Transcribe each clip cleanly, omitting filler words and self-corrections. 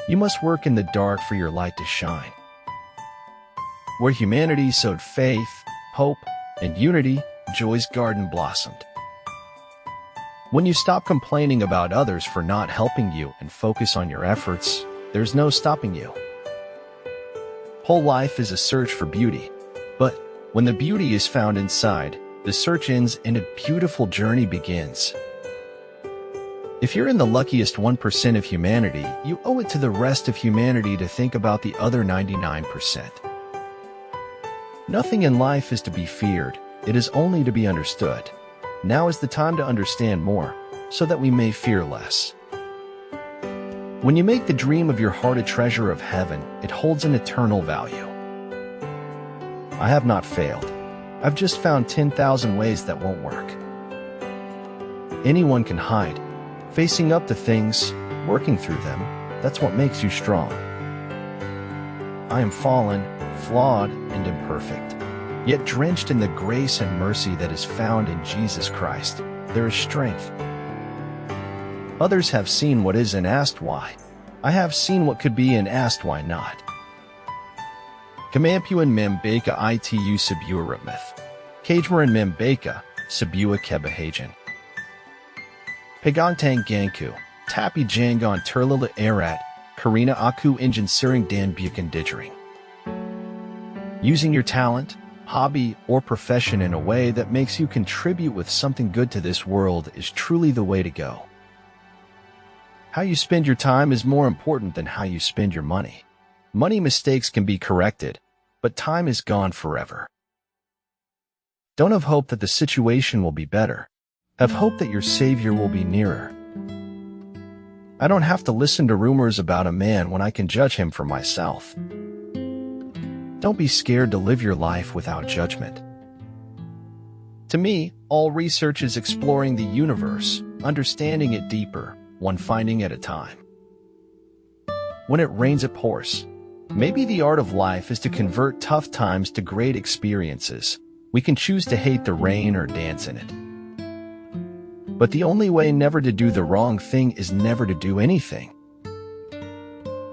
You must work in the dark for your light to shine. Where humanity sowed faith, hope, and unity, joy's garden blossomed. When you stop complaining about others for not helping you and focus on your efforts, there's no stopping you. Whole life is a search for beauty, but when the beauty is found inside, the search ends and a beautiful journey begins. If you're in the luckiest 1% of humanity, you owe it to the rest of humanity to think about the other 99%. Nothing in life is to be feared, it is only to be understood. Now is the time to understand more, so that we may fear less. When you make the dream of your heart a treasure of heaven, it holds an eternal value. I have not failed. I've just found 10,000 ways that won't work. Anyone can hide. Facing up to things, working through them, that's what makes you strong. I am fallen, flawed, and imperfect. Yet drenched in the grace and mercy that is found in Jesus Christ, there is strength. Others have seen what is and asked why. I have seen what could be and asked why not. Kamampuan Membeka itu Sabua Ramith. Kajmaran Membeka, Sabua Kebahajan. Pagantang Ganku, Tapi Jangon Turlila Arat, Karina Aku Injan Siring Dan Bukan Didgering. Using your talent, hobby, or profession in a way that makes you contribute with something good to this world is truly the way to go. How you spend your time is more important than how you spend your money. Money mistakes can be corrected, but time is gone forever. Don't have hope that the situation will be better. Have hope that your Savior will be nearer. I don't have to listen to rumors about a man when I can judge him for myself. Don't be scared to live your life without judgment. To me, all research is exploring the universe, understanding it deeper, one finding at a time. When it rains, it pours. Maybe the art of life is to convert tough times to great experiences. We can choose to hate the rain or dance in it. But the only way never to do the wrong thing is never to do anything.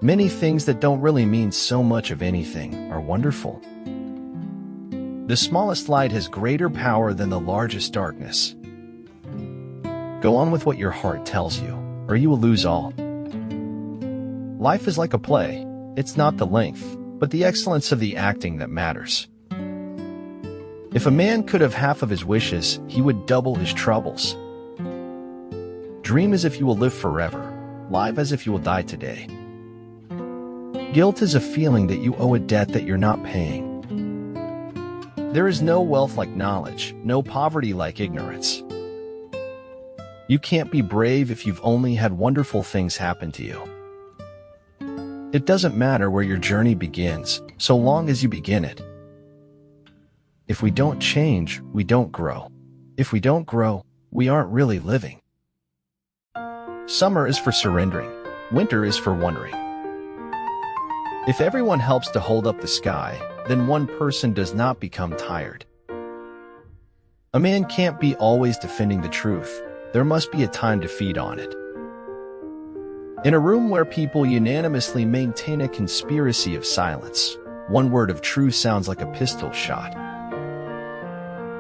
Many things that don't really mean so much of anything are wonderful. The smallest light has greater power than the largest darkness. Go on with what your heart tells you, or you will lose all. Life is like a play. It's not the length, but the excellence of the acting that matters. If a man could have half of his wishes, he would double his troubles. Dream as if you will live forever. Live as if you will die today. Guilt is a feeling that you owe a debt that you're not paying. There is no wealth like knowledge, no poverty like ignorance. You can't be brave if you've only had wonderful things happen to you. It doesn't matter where your journey begins, so long as you begin it. If we don't change, we don't grow. If we don't grow, we aren't really living. Summer is for surrendering. Winter is for wondering. If everyone helps to hold up the sky, then one person does not become tired. A man can't be always defending the truth. There must be a time to feed on it. In a room where people unanimously maintain a conspiracy of silence, one word of truth sounds like a pistol shot.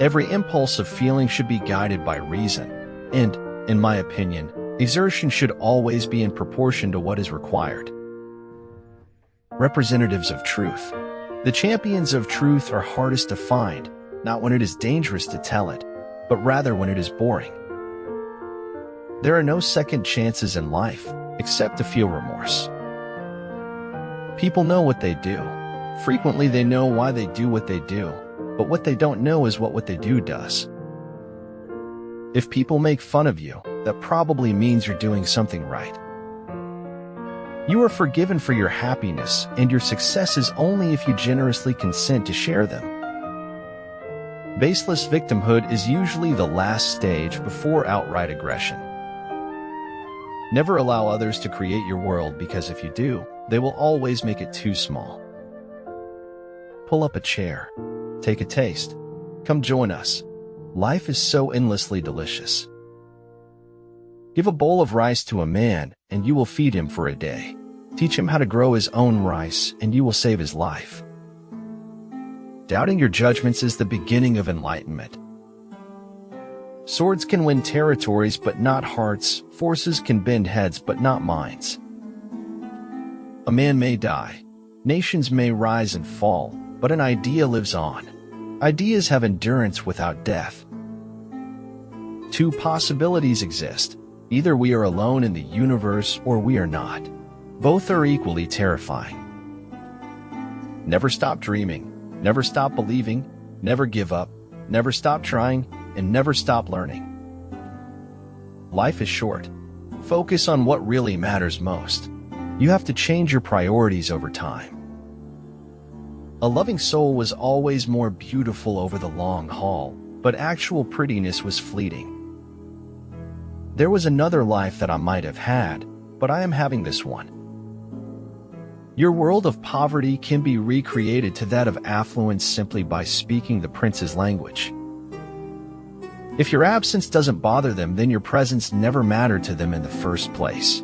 Every impulse of feeling should be guided by reason, and, in my opinion, exertion should always be in proportion to what is required. Representatives of truth. The champions of truth are hardest to find, not when it is dangerous to tell it, but rather when it is boring. There are no second chances in life, except to feel remorse. People know what they do. Frequently they know why they do what they do, but what they don't know is what they do does. If people make fun of you, that probably means you're doing something right. You are forgiven for your happiness and your successes only if you generously consent to share them. Baseless victimhood is usually the last stage before outright aggression. Never allow others to create your world, because if you do, they will always make it too small. Pull up a chair. Take a taste. Come join us. Life is so endlessly delicious. Give a bowl of rice to a man, and you will feed him for a day. Teach him how to grow his own rice, and you will save his life. Doubting your judgments is the beginning of enlightenment. Swords can win territories, but not hearts. Forces can bend heads, but not minds. A man may die. Nations may rise and fall, but an idea lives on. Ideas have endurance without death. Two possibilities exist. Either we are alone in the universe or we are not. Both are equally terrifying. Never stop dreaming. Never stop believing. Never give up. Never stop trying. And never stop learning. Life is short. Focus on what really matters most. You have to change your priorities over time. A loving soul was always more beautiful over the long haul, but actual prettiness was fleeting. There was another life that I might have had, but I am having this one. Your world of poverty can be recreated to that of affluence simply by speaking the prince's language. If your absence doesn't bother them, then your presence never mattered to them in the first place.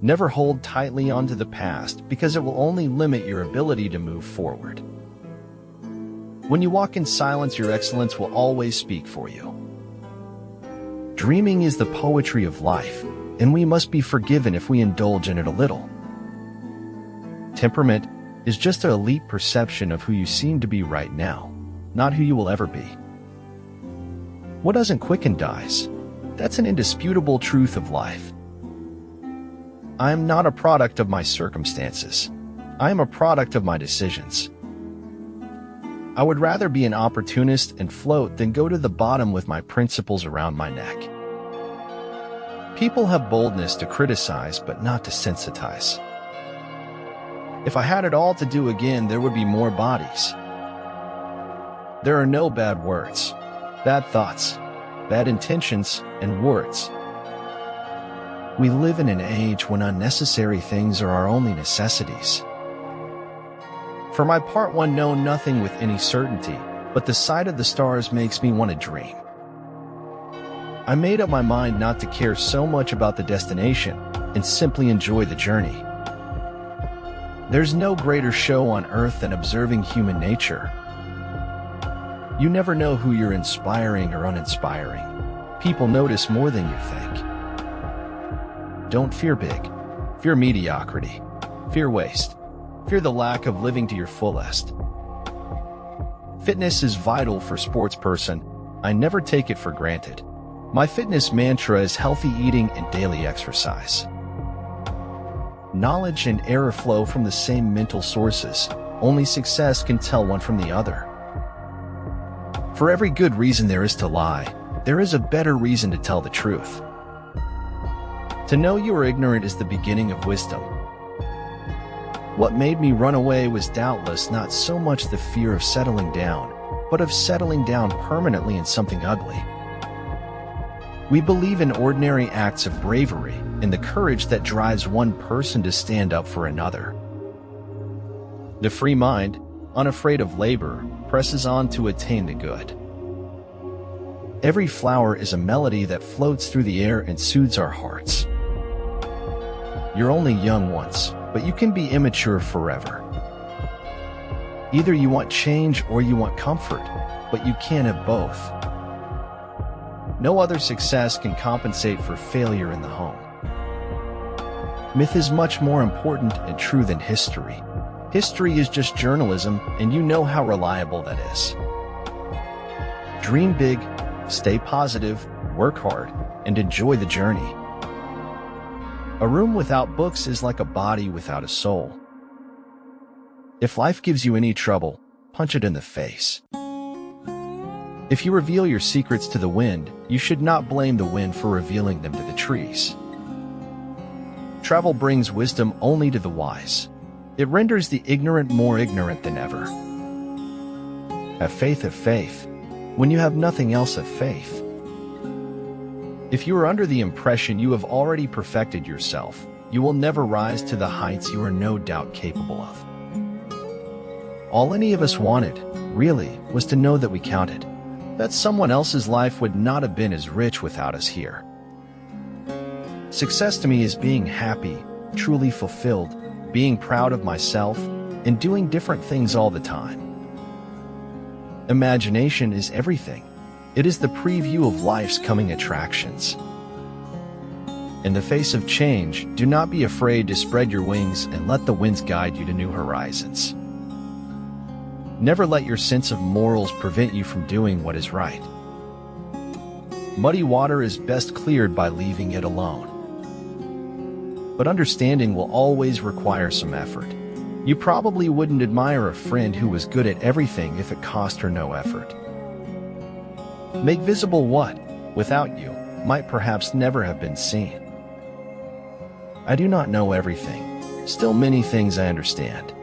Never hold tightly onto the past, because it will only limit your ability to move forward. When you walk in silence, your excellence will always speak for you. Dreaming is the poetry of life, and we must be forgiven if we indulge in it a little. Temperament is just an elite perception of who you seem to be right now, not who you will ever be. What doesn't quicken dies. That's an indisputable truth of life. I am not a product of my circumstances. I am a product of my decisions. I would rather be an opportunist and float than go to the bottom with my principles around my neck. People have boldness to criticize, but not to sensitize. If I had it all to do again, there would be more bodies. There are no bad words, bad thoughts, bad intentions, and words. We live in an age when unnecessary things are our only necessities. For my part, one know nothing with any certainty, but the sight of the stars makes me want to dream. I made up my mind not to care so much about the destination and simply enjoy the journey. There's no greater show on earth than observing human nature. You never know who you're inspiring or uninspiring. People notice more than you think. Don't fear big. Fear mediocrity. Fear waste. Fear the lack of living to your fullest. Fitness is vital for sports person. I never take it for granted. My fitness mantra is healthy eating and daily exercise. Knowledge and error flow from the same mental sources. Only success can tell one from the other. For every good reason there is to lie, there is a better reason to tell the truth. To know you are ignorant is the beginning of wisdom. What made me run away was doubtless not so much the fear of settling down, but of settling down permanently in something ugly. We believe in ordinary acts of bravery and the courage that drives one person to stand up for another. The free mind, unafraid of labor, presses on to attain the good. Every flower is a melody that floats through the air and soothes our hearts. You're only young once, but you can be immature forever. Either you want change or you want comfort, but you can't have both. No other success can compensate for failure in the home. Myth is much more important and true than history. History is just journalism, and you know how reliable that is. Dream big, stay positive, work hard, and enjoy the journey. A room without books is like a body without a soul. If life gives you any trouble, punch it in the face. If you reveal your secrets to the wind, you should not blame the wind for revealing them to the trees. Travel brings wisdom only to the wise. It renders the ignorant more ignorant than ever. Have faith, when you have nothing else have faith. If you are under the impression you have already perfected yourself, you will never rise to the heights you are no doubt capable of. All any of us wanted, really, was to know that we counted, that someone else's life would not have been as rich without us here. Success to me is being happy, truly fulfilled, being proud of myself, and doing different things all the time. Imagination is everything. It is the preview of life's coming attractions. In the face of change, do not be afraid to spread your wings and let the winds guide you to new horizons. Never let your sense of morals prevent you from doing what is right. Muddy water is best cleared by leaving it alone. But understanding will always require some effort. You probably wouldn't admire a friend who was good at everything if it cost her no effort. Make visible what, without you, might perhaps never have been seen. I do not know everything. Still many things I understand.